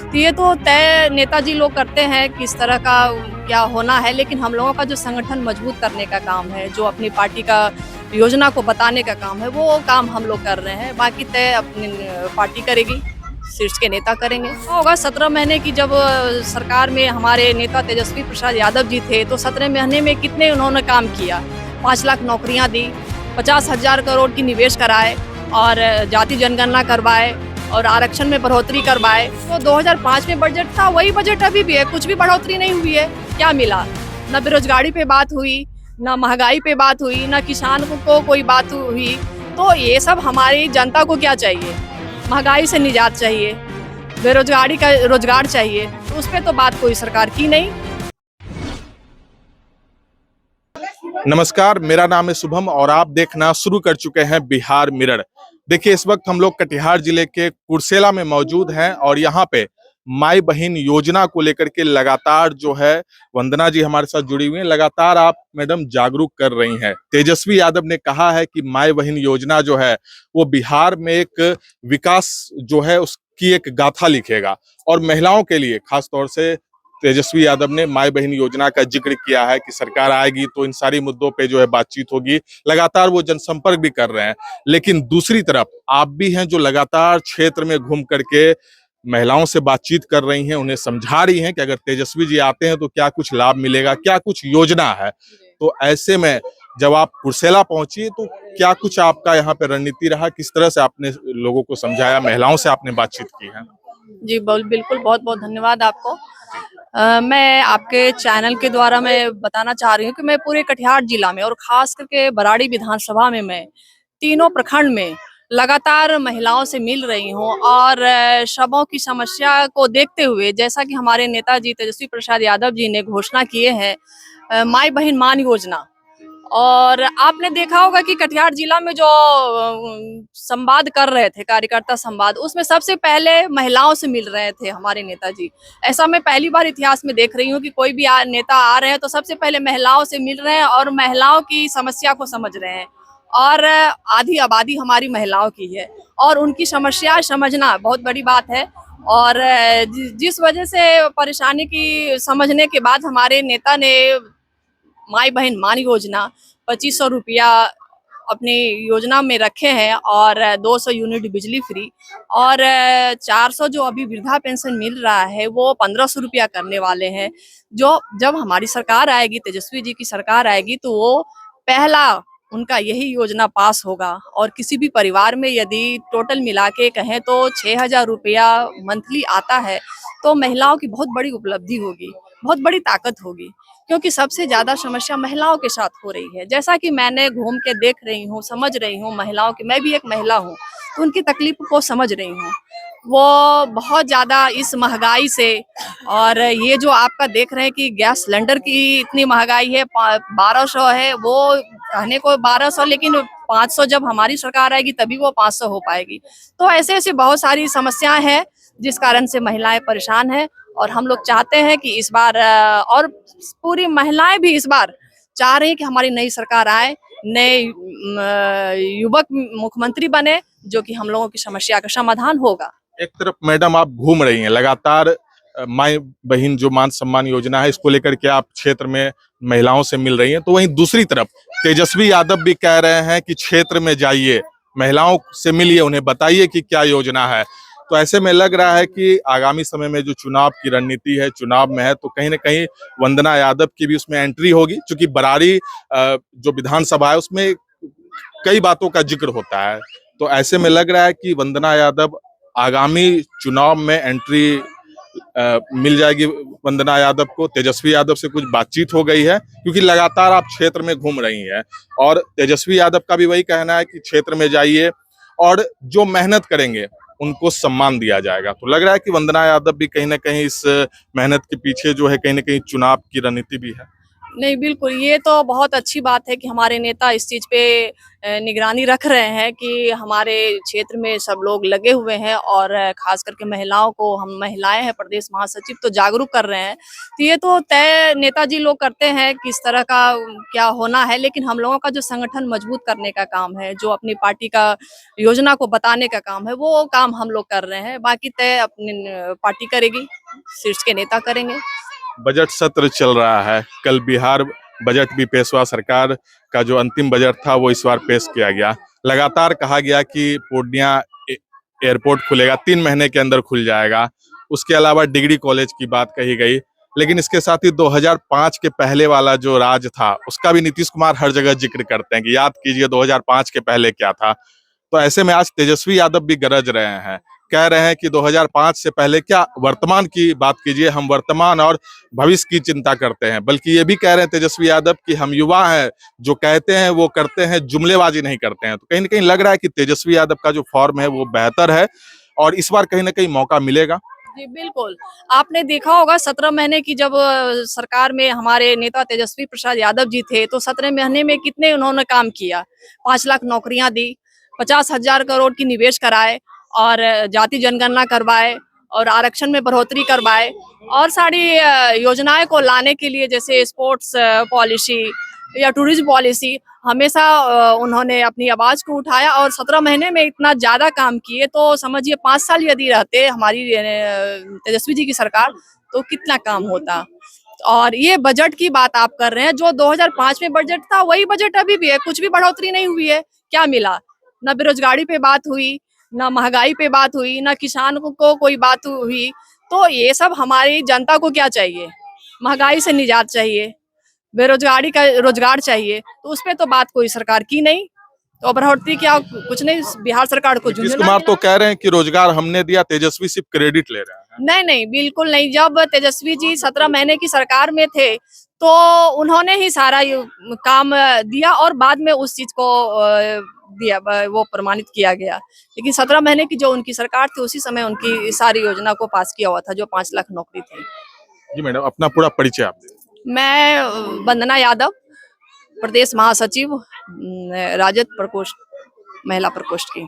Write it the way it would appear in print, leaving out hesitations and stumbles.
तो ये तो तय नेताजी लोग करते हैं किस तरह का क्या होना है, लेकिन हम लोगों का जो संगठन मजबूत करने का काम है, जो अपनी पार्टी का योजना को बताने का काम है, वो काम हम लोग कर रहे हैं। बाकी तय अपनी पार्टी करेगी, शीर्ष के नेता करेंगे। होगा 17 महीने की जब सरकार में हमारे नेता तेजस्वी प्रसाद यादव जी थे, तो 17 महीने में कितने उन्होंने काम किया। 5 लाख नौकरियां दी, 50,000 करोड़ की निवेश कराए और जाति जनगणना करवाए और आरक्षण में बढ़ोतरी करवाए। तो 2005 में बजट था, वही बजट अभी भी है, कुछ भी बढ़ोतरी नहीं हुई है। क्या मिला? न बेरोजगारी पे बात हुई, न महंगाई पे बात हुई, न किसान को कोई बात हुई। तो ये सब हमारी जनता को क्या चाहिए? महंगाई से निजात चाहिए, बेरोजगारी का रोजगार चाहिए, तो उस पर तो बात कोई सरकार की नहीं। नमस्कार, मेरा नाम है शुभम और आप देखना शुरू कर चुके हैं बिहार मिरर। देखिए, इस वक्त हम लोग कटिहार जिले के कुर्सेला में मौजूद हैं और यहाँ पे माई बहन योजना को लेकर के लगातार जो है वंदना जी हमारे साथ जुड़ी हुई हैं। लगातार आप मैडम जागरूक कर रही हैं। तेजस्वी यादव ने कहा है कि माई बहन योजना जो है वो बिहार में एक विकास जो है उसकी एक गाथा लिखेगा और महिलाओं के लिए खास तौर से तेजस्वी यादव ने माई बहन योजना का जिक्र किया है कि सरकार आएगी तो इन सारी मुद्दों पे जो है बातचीत होगी। लगातार वो जनसंपर्क भी कर रहे हैं, लेकिन दूसरी तरफ आप भी हैं जो लगातार क्षेत्र में घूम करके महिलाओं से बातचीत कर रही हैं, उन्हें समझा रही हैं कि अगर तेजस्वी जी आते हैं तो क्या कुछ लाभ मिलेगा, क्या कुछ योजना है। तो ऐसे में जब आप कुर्सेला पहुंची तो क्या कुछ आपका यहाँ पे रणनीति रहा, किस तरह से आपने लोगों को समझाया, महिलाओं से आपने बातचीत की है? जी बिल्कुल, बहुत बहुत धन्यवाद आपको। मैं आपके चैनल के द्वारा मैं बताना चाह रही हूँ कि मैं पूरे कटिहार जिला में और खास करके बराड़ी विधानसभा में मैं तीनों प्रखंड में लगातार महिलाओं से मिल रही हूँ और शवों की समस्या को देखते हुए, जैसा कि हमारे नेताजी तेजस्वी प्रसाद यादव जी ने घोषणा किए हैं माई बहन मान योजना। और आपने देखा होगा कि कटिहार जिला में जो संवाद कर रहे थे, कार्यकर्ता संवाद, उसमें सबसे पहले महिलाओं से मिल रहे थे हमारे नेताजी। ऐसा मैं पहली बार इतिहास में देख रही हूँ कि कोई भी नेता आ रहे हैं तो सबसे पहले महिलाओं से मिल रहे हैं और महिलाओं की समस्या को समझ रहे हैं। और आधी आबादी हमारी महिलाओं की है और उनकी समस्या समझना बहुत बड़ी बात है। और जिस वजह से परेशानी की समझने के बाद हमारे नेता ने माई बहन मान योजना 2500 रुपया अपनी योजना में रखे हैं और 200 यूनिट बिजली फ्री और 400 जो अभी वृद्धा पेंशन मिल रहा है वो 1500 रुपया करने वाले हैं। जो जब हमारी सरकार आएगी, तेजस्वी जी की सरकार आएगी, तो वो पहला उनका यही योजना पास होगा। और किसी भी परिवार में यदि टोटल मिला के कहें तो 6000 रुपया मंथली आता है तो महिलाओं की बहुत बड़ी उपलब्धि होगी, बहुत बड़ी ताकत होगी, क्योंकि सबसे ज्यादा समस्या महिलाओं के साथ हो रही है। जैसा कि मैंने घूम के देख रही हूँ, समझ रही हूँ महिलाओं की, मैं भी एक महिला हूँ तो उनकी तकलीफ को समझ रही हूँ। वो बहुत ज्यादा इस महंगाई से, और ये जो आपका देख रहे हैं कि गैस सिलेंडर की इतनी महंगाई है, 1200 है, वो कहने को 1200, लेकिन 500 जब हमारी सरकार आएगी तभी वो 500 हो पाएगी। तो ऐसे ऐसे बहुत सारी समस्याएं हैं जिस कारण से महिलाएं परेशान हैं। और हम लोग चाहते हैं कि इस बार और पूरी महिलाएं भी इस बार चाह रही हैं कि हमारी नई सरकार आए, नए युवक मुख्यमंत्री बने, जो कि हम लोगों की समस्या का समाधान होगा। एक तरफ मैडम आप घूम रही हैं लगातार, माई बहन जो मान सम्मान योजना है इसको लेकर के आप क्षेत्र में महिलाओं से मिल रही हैं, तो वहीं दूसरी तरफ तेजस्वी यादव भी कह रहे हैं कि क्षेत्र में जाइए, महिलाओं से मिलिए, उन्हें बताइए कि क्या योजना है। तो ऐसे में लग रहा है कि आगामी समय में जो चुनाव की रणनीति है, चुनाव में है, तो कहीं ना कहीं वंदना यादव की भी उसमें एंट्री होगी, क्योंकि बरारी जो विधानसभा है उसमें कई बातों का जिक्र होता है। तो ऐसे में लग रहा है कि वंदना यादव आगामी चुनाव में एंट्री मिल जाएगी वंदना यादव को। तेजस्वी यादव से कुछ बातचीत हो गई है, क्योंकि लगातार आप क्षेत्र में घूम रही हैं और तेजस्वी यादव का भी वही कहना है कि क्षेत्र में जाइए और जो मेहनत करेंगे उनको सम्मान दिया जाएगा। तो लग रहा है कि वंदना यादव भी कहीं ना कहीं इस मेहनत के पीछे जो है कहीं ना कहीं चुनाव की रणनीति भी है। नहीं, बिल्कुल, ये तो बहुत अच्छी बात है कि हमारे नेता इस चीज़ पे निगरानी रख रहे हैं कि हमारे क्षेत्र में सब लोग लगे हुए हैं और ख़ास करके महिलाओं को, हम महिलाएँ हैं प्रदेश महासचिव तो जागरूक कर रहे हैं। तो ये तो तय नेताजी लोग करते हैं किस तरह का क्या होना है, लेकिन हम लोगों का जो संगठन मजबूत करने का काम है, जो अपनी पार्टी का योजना को बताने का काम है, वो काम हम लोग कर रहे हैं। बाकी तय अपनी पार्टी करेगी, शीर्ष के नेता करेंगे। बजट सत्र चल रहा है, कल बिहार बजट भी पेश हुआ, सरकार का जो अंतिम बजट था वो इस बार पेश किया गया। लगातार कहा गया कि पूर्णिया एयरपोर्ट खुलेगा, 3 महीने के अंदर खुल जाएगा। उसके अलावा डिग्री कॉलेज की बात कही गई, लेकिन इसके साथ ही 2005 के पहले वाला जो राज था उसका भी नीतीश कुमार हर जगह जिक्र करते हैं कि याद कीजिए 2005 के पहले क्या था। तो ऐसे में आज तेजस्वी यादव भी गरज रहे हैं, कह रहे हैं कि 2005 से पहले क्या, वर्तमान की बात कीजिए, हम वर्तमान और भविष्य की चिंता करते हैं। बल्कि ये भी कह रहे हैं तेजस्वी यादव कि हम युवा हैं, जो कहते हैं वो करते हैं, जुमलेबाजी नहीं करते हैं। तो कहीं ना कहीं लग रहा है कि तेजस्वी यादव का जो फॉर्म है वो बेहतर है और इस बार कहीं ना कहीं मौका मिलेगा। जी, बिल्कुल। आपने देखा होगा 17 महीने की जब सरकार में हमारे नेता तेजस्वी प्रसाद यादव जी थे, तो 17 महीने में कितने उन्होंने काम किया। 5 लाख नौकरियाँ दी, 50,000 करोड़ की निवेश कराए और जाति जनगणना करवाए और आरक्षण में बढ़ोतरी करवाए और सारी योजनाएँ को लाने के लिए जैसे स्पोर्ट्स पॉलिसी या टूरिज़्म पॉलिसी हमेशा उन्होंने अपनी आवाज़ को उठाया और 17 महीने में इतना ज़्यादा काम किए, तो समझिए 5 साल यदि रहते हमारी तेजस्वी जी की सरकार, तो कितना काम होता। और ये बजट की बात आप कर रहे हैं, जो 2005 में बजट था, वही बजट अभी भी है, कुछ भी बढ़ोतरी नहीं हुई है। क्या मिला? ना बेरोज़गारी पे बात हुई, ना महँगाई पे बात हुई, ना किसान को कोई बात हुई। तो ये सब हमारी जनता को क्या चाहिए? महँगाई से निजात चाहिए, बेरोज़गारी का रोज़गार चाहिए, तो उसपे तो बात कोई सरकार की नहीं। तो बढ़ोतरी क्या, कुछ नहीं, बिहार सरकार को नीतीश झुंझुना कुमार मिला तो है। कह रहे हैं कि रोजगार हमने दिया, तेजस्वी सिर्फ क्रेडिट ले रहे हैं। नहीं, नहीं, बिल्कुल नहीं। जब तेजस्वी जी 17 महीने की सरकार में थे, तो उन्होंने ही सारा काम दिया और बाद में उस चीज़ को दिया वो प्रमाणित किया गया। लेकिन 17 महीने की जो उनकी सरकार थी, उसी समय उनकी सारी योजना को पास किया हुआ था, जो 5 लाख नौकरी थी। जी मैडम, अपना पूरा परिचय आप दें। मैं वंदना यादव, प्रदेश महासचिव राजद प्रकोष्ठ, महिला प्रकोष्ठ की।